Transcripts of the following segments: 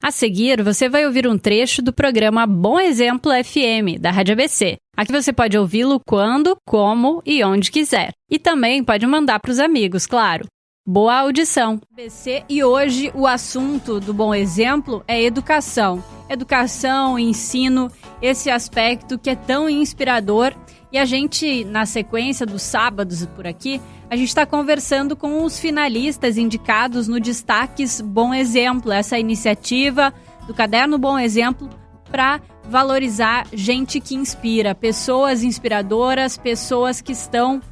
A seguir, você vai ouvir um trecho do programa Bom Exemplo FM, da Rádio ABC. Aqui você pode ouvi-lo quando, como e onde quiser. E também pode mandar para os amigos, claro. Boa audição! ABC, e hoje o assunto do Bom Exemplo é educação. Educação, ensino, esse aspecto que é tão inspirador. E a gente, na sequência dos sábados por aqui, a gente está conversando com os finalistas indicados no Destaques Bom Exemplo, essa iniciativa do Caderno Bom Exemplo para valorizar gente que inspira, pessoas inspiradoras, pessoas que estão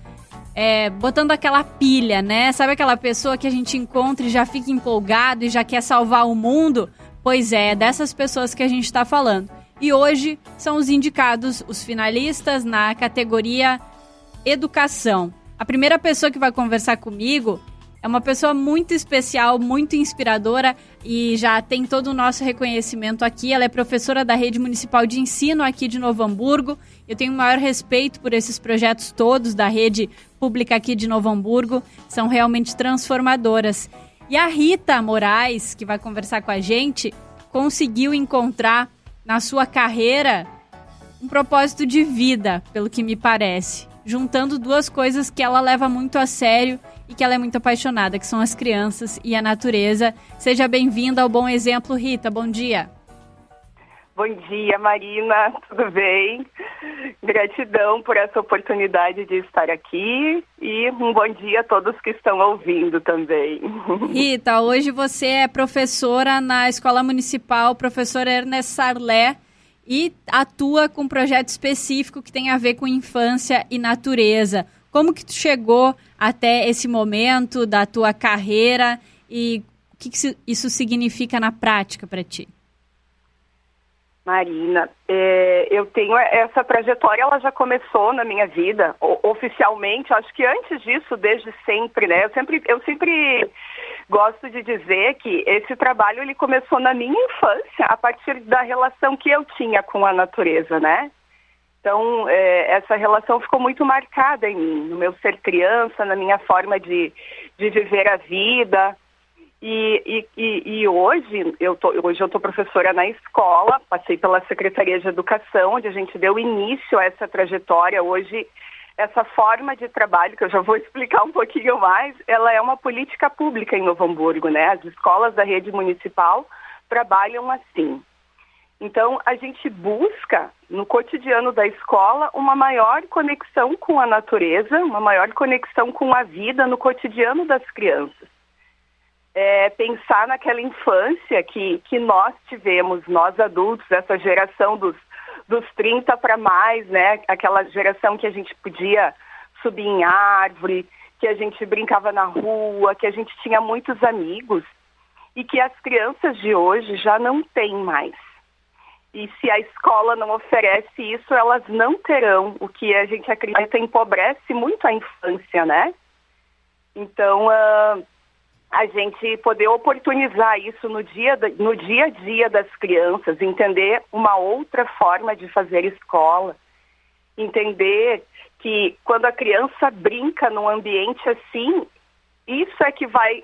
botando aquela pilha, né? Sabe aquela pessoa que a gente encontra e já fica empolgado e já quer salvar o mundo? Pois é dessas pessoas que a gente está falando. E hoje são os indicados, os finalistas na categoria Educação. A primeira pessoa que vai conversar comigo é uma pessoa muito especial, muito inspiradora e já tem todo o nosso reconhecimento aqui. Ela é professora da Rede Municipal de Ensino aqui de Novo Hamburgo. Eu tenho o maior respeito por esses projetos todos da rede pública aqui de Novo Hamburgo. São realmente transformadoras. E a Rita Moraes, que vai conversar com a gente, conseguiu encontrar na sua carreira um propósito de vida, pelo que me parece, juntando duas coisas que ela leva muito a sério e que ela é muito apaixonada, que são as crianças e a natureza. Seja bem-vinda ao Bom Exemplo, Rita. Bom dia. Bom dia, Marina. Tudo bem? Gratidão por essa oportunidade de estar aqui e um bom dia a todos que estão ouvindo também. Rita, hoje você é professora na Escola Municipal, professora Ernest Sarlé, e atua com um projeto específico que tem a ver com infância e natureza. Como que tu chegou até esse momento da tua carreira e o que isso significa na prática para ti? Marina, eu tenho essa trajetória, ela já começou na minha vida, oficialmente, acho que antes disso, desde sempre, né? Eu sempre gosto de dizer que esse trabalho, ele começou na minha infância, a partir da relação que eu tinha com a natureza, né? Então, essa relação ficou muito marcada em mim, no meu ser criança, na minha forma de viver a vida. E hoje eu tô professora na escola, passei pela Secretaria de Educação, onde a gente deu início a essa trajetória. Hoje, essa forma de trabalho, que eu já vou explicar um pouquinho mais, ela é uma política pública em Novo Hamburgo, né? As escolas da rede municipal trabalham assim. Então, a gente busca, no cotidiano da escola, uma maior conexão com a natureza, uma maior conexão com a vida no cotidiano das crianças. Pensar naquela infância que nós tivemos, nós adultos, essa geração dos 30 para mais, né? Aquela geração que a gente podia subir em árvore, que a gente brincava na rua, que a gente tinha muitos amigos e que as crianças de hoje já não têm mais. E se a escola não oferece isso, elas não terão, o que a gente acredita empobrece muito a infância, né? Então, a gente poder oportunizar isso no dia a dia das crianças, entender uma outra forma de fazer escola, entender que quando a criança brinca num ambiente assim, isso é que vai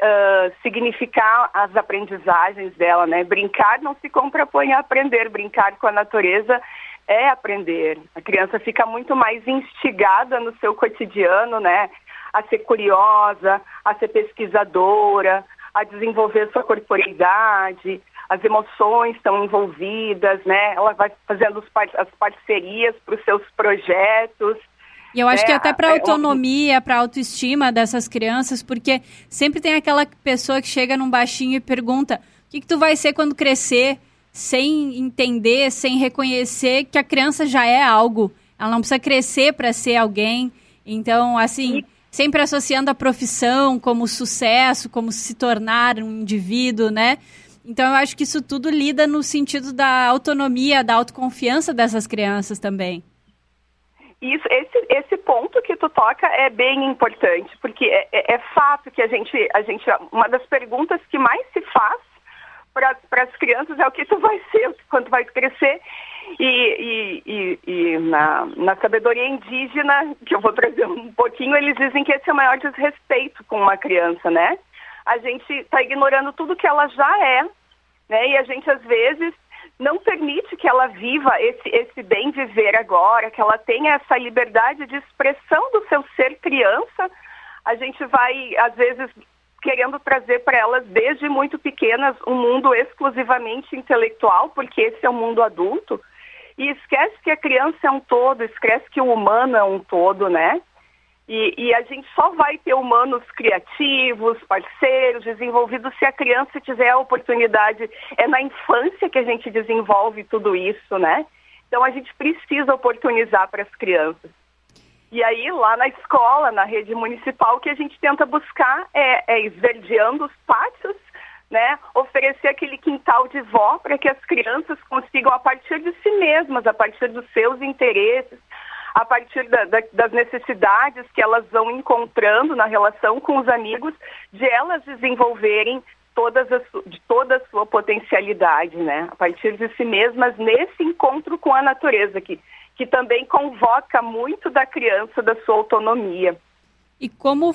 significar as aprendizagens dela, né? Brincar não se contrapõe a aprender, brincar com a natureza é aprender. A criança fica muito mais instigada no seu cotidiano, né? A ser curiosa, a ser pesquisadora, a desenvolver sua corporeidade, as emoções estão envolvidas, né? Ela vai fazendo as parcerias para os seus projetos. E eu acho que até para a autonomia, para a autoestima dessas crianças, porque sempre tem aquela pessoa que chega num baixinho e pergunta o que tu vai ser quando crescer, sem entender, sem reconhecer que a criança já é algo. Ela não precisa crescer para ser alguém. Então, assim, sempre associando a profissão como sucesso, como se tornar um indivíduo, né? Então, eu acho que isso tudo lida no sentido da autonomia, da autoconfiança dessas crianças também. Isso, esse ponto que tu toca é bem importante, porque é fato que a gente, uma das perguntas que mais se faz para as crianças é o que tu vai ser quando vai crescer. E na sabedoria indígena, que eu vou trazer um pouquinho, eles dizem que esse é o maior desrespeito com uma criança, né? A gente está ignorando tudo que ela já é né? E a gente, às vezes, não permite que ela viva esse bem viver agora, que ela tenha essa liberdade de expressão do seu ser criança. A gente vai, às vezes, querendo trazer para elas, desde muito pequenas, um mundo exclusivamente intelectual, porque esse é o mundo adulto, e esquece que a criança é um todo, esquece que o humano é um todo, né? E a gente só vai ter humanos criativos, parceiros, desenvolvidos, se a criança tiver a oportunidade. É na infância que a gente desenvolve tudo isso, né? Então a gente precisa oportunizar para as crianças. E aí, lá na escola, na rede municipal, o que a gente tenta buscar é esverdeando os pátios, né? Oferecer aquele quintal de vó para que as crianças consigam, a partir de si mesmas, a partir dos seus interesses, a partir das necessidades que elas vão encontrando na relação com os amigos, de elas desenvolverem toda a sua potencialidade, né? A partir de si mesmas, nesse encontro com a natureza, que também convoca muito da criança, da sua autonomia. E como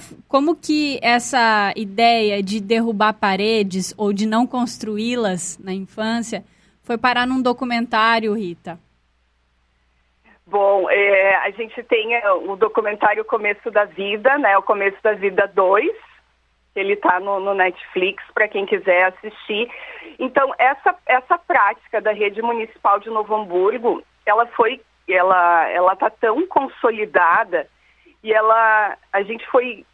que essa ideia de derrubar paredes ou de não construí-las na infância foi parar num documentário, Rita? Bom, a gente tem o documentário Começo da Vida, né? O Começo da Vida 2, ele está no Netflix, para quem quiser assistir. Então, essa prática da Rede Municipal de Novo Hamburgo, ela está tão consolidada e a gente foi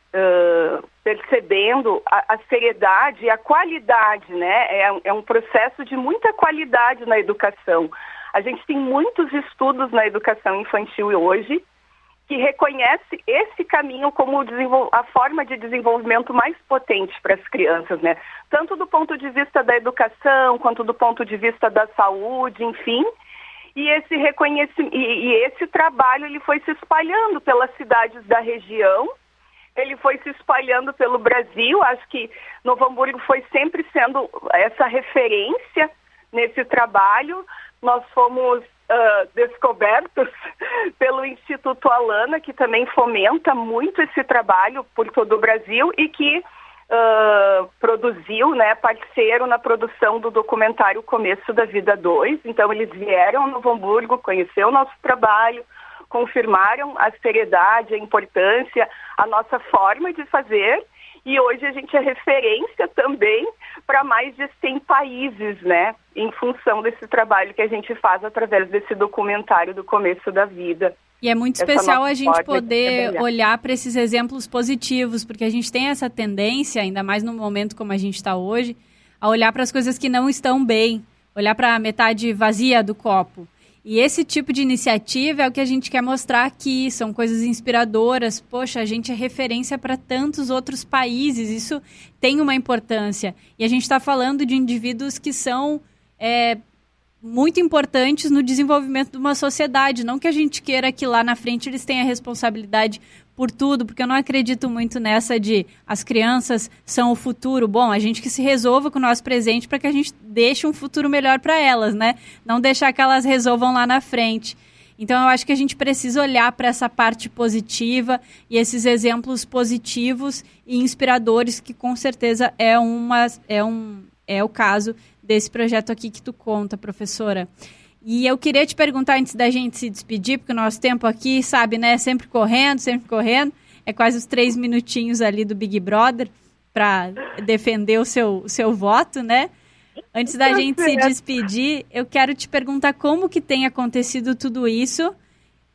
percebendo a seriedade e a qualidade, né? É um processo de muita qualidade na educação. A gente tem muitos estudos na educação infantil hoje que reconhece esse caminho como a forma de desenvolvimento mais potente para as crianças, né? Tanto do ponto de vista da educação, quanto do ponto de vista da saúde, enfim. E esse reconhecimento e esse trabalho ele foi se espalhando pelas cidades da região, ele foi se espalhando pelo Brasil. Acho que Novo Hamburgo foi sempre sendo essa referência nesse trabalho. Nós fomos descobertos pelo Instituto Alana, que também fomenta muito esse trabalho por todo o Brasil e que produziu, né, parceiro na produção do documentário Começo da Vida 2. Então, eles vieram a Novo Hamburgo, conhecer o nosso trabalho, confirmaram a seriedade, a importância, a nossa forma de fazer. E hoje a gente é referência também para mais de 100 países, né? Em função desse trabalho que a gente faz através desse documentário do Começo da Vida. E é muito especial a gente poder olhar para esses exemplos positivos, porque a gente tem essa tendência, ainda mais no momento como a gente está hoje, a olhar para as coisas que não estão bem, olhar para a metade vazia do copo. E esse tipo de iniciativa é o que a gente quer mostrar aqui, são coisas inspiradoras. Poxa, a gente é referência para tantos outros países, isso tem uma importância. E a gente está falando de indivíduos que são muito importantes no desenvolvimento de uma sociedade. Não que a gente queira que lá na frente eles tenham a responsabilidade por tudo, porque eu não acredito muito nessa de as crianças são o futuro. Bom, a gente que se resolva com o nosso presente para que a gente deixe um futuro melhor para elas, né? Não deixar que elas resolvam lá na frente. Então, eu acho que a gente precisa olhar para essa parte positiva e esses exemplos positivos e inspiradores, que com certeza é o caso desse projeto aqui que tu conta, professora. E eu queria te perguntar, antes da gente se despedir, porque o nosso tempo aqui, sabe, né, sempre correndo, é quase os 3 minutinhos ali do Big Brother para defender o seu voto, né? Antes da gente se despedir, eu quero te perguntar como que tem acontecido tudo isso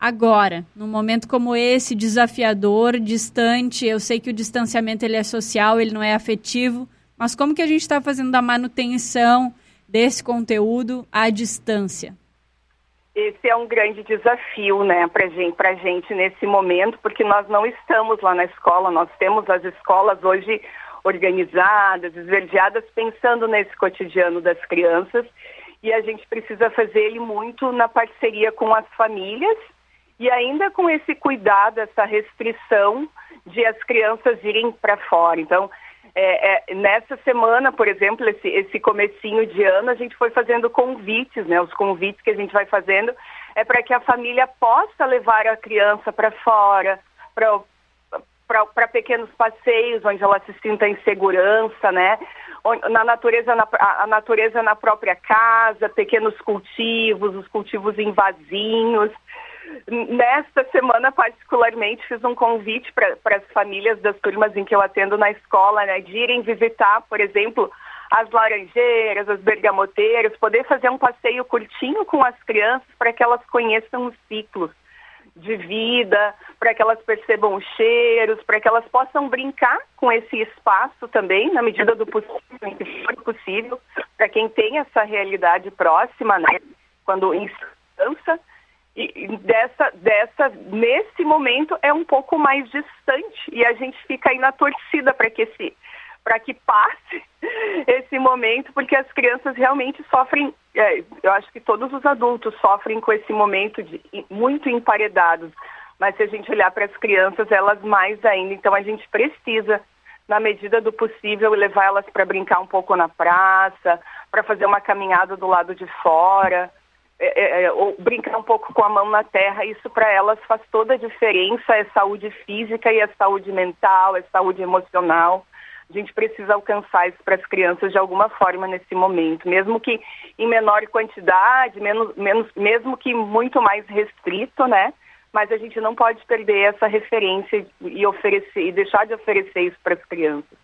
agora, num momento como esse, desafiador, distante. Eu sei que o distanciamento ele é social, ele não é afetivo, mas como que a gente está fazendo a manutenção desse conteúdo à distância? Esse é um grande desafio, né, pra gente nesse momento, porque nós não estamos lá na escola, nós temos as escolas hoje organizadas, esverdeadas, pensando nesse cotidiano das crianças, e a gente precisa fazer ele muito na parceria com as famílias e ainda com esse cuidado, essa restrição de as crianças irem para fora. Então, nessa semana, por exemplo, esse comecinho de ano, a gente foi fazendo convites, né? Os convites que a gente vai fazendo é para que a família possa levar a criança para fora, para para pequenos passeios, onde ela se sinta em segurança, né? A natureza na própria casa, pequenos cultivos, os cultivos em vasinhos. Nesta semana, particularmente, fiz um convite para as famílias das turmas em que eu atendo na escola, né, de irem visitar, por exemplo, as laranjeiras, as bergamoteiras, poder fazer um passeio curtinho com as crianças para que elas conheçam os ciclos de vida, para que elas percebam os cheiros, para que elas possam brincar com esse espaço também, na medida do possível, em que for possível, para quem tem essa realidade próxima, né, quando em criança. E nesse momento é um pouco mais distante e a gente fica aí na torcida para que passe esse momento, porque as crianças realmente sofrem, eu acho que todos os adultos sofrem com esse momento muito emparedados, mas se a gente olhar para as crianças, elas mais ainda, então a gente precisa, na medida do possível, levar elas para brincar um pouco na praça, para fazer uma caminhada do lado de fora, ou brincar um pouco com a mão na terra. Isso para elas faz toda a diferença, é saúde física e é saúde mental, é saúde emocional. A gente precisa alcançar isso para as crianças de alguma forma nesse momento, mesmo que em menor quantidade, mesmo que muito mais restrito, né? Mas a gente não pode perder essa referência e deixar de oferecer isso para as crianças.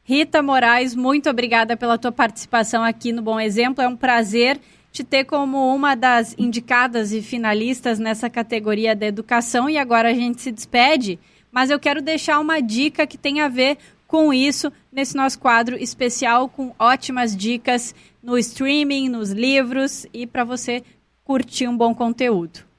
Rita Moraes, muito obrigada pela tua participação aqui no Bom Exemplo. É um prazer te ter como uma das indicadas e finalistas nessa categoria da educação. E agora a gente se despede, mas eu quero deixar uma dica que tem a ver com isso nesse nosso quadro especial, com ótimas dicas no streaming, nos livros e para você curtir um bom conteúdo.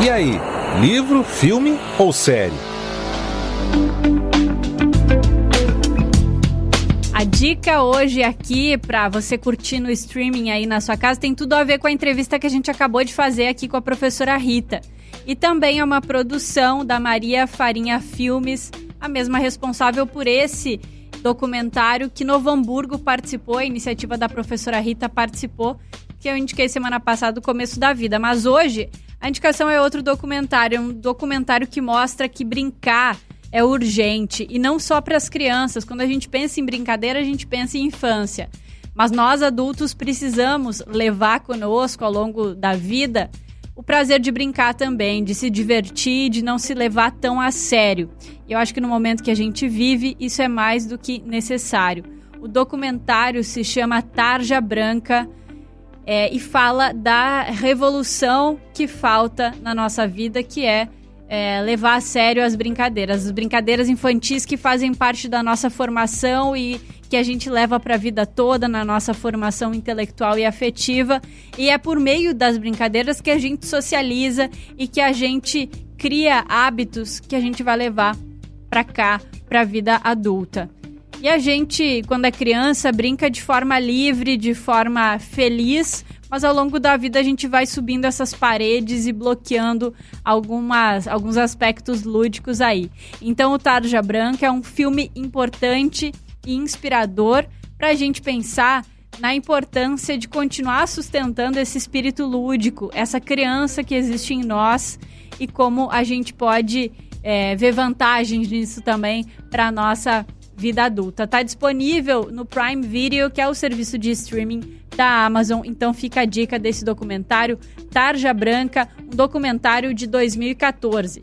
E aí, livro, filme ou série? A dica hoje aqui para você curtir no streaming aí na sua casa tem tudo a ver com a entrevista que a gente acabou de fazer aqui com a professora Rita. E também é uma produção da Maria Farinha Filmes, a mesma responsável por esse documentário que Novo Hamburgo participou, a iniciativa da professora Rita participou, que eu indiquei semana passada, o Começo da Vida. Mas hoje a indicação é outro documentário, é um documentário que mostra que brincar é urgente, e não só para as crianças. Quando a gente pensa em brincadeira, a gente pensa em infância. Mas nós, adultos, precisamos levar conosco, ao longo da vida, o prazer de brincar também, de se divertir, de não se levar tão a sério. E eu acho que no momento que a gente vive, isso é mais do que necessário. O documentário se chama Tarja Branca, e fala da revolução que falta na nossa vida, que é levar a sério as brincadeiras infantis que fazem parte da nossa formação e que a gente leva para a vida toda na nossa formação intelectual e afetiva. E é por meio das brincadeiras que a gente socializa e que a gente cria hábitos que a gente vai levar para cá, para a vida adulta. E a gente, quando é criança, brinca de forma livre, de forma feliz, mas ao longo da vida a gente vai subindo essas paredes e bloqueando alguns aspectos lúdicos aí. Então o Tarja Branca é um filme importante e inspirador para a gente pensar na importância de continuar sustentando esse espírito lúdico, essa criança que existe em nós, e como a gente pode ver vantagens nisso também para a nossa vida adulta. Está disponível no Prime Video, que é o serviço de streaming da Amazon. Então fica a dica desse documentário, Tarja Branca, um documentário de 2014.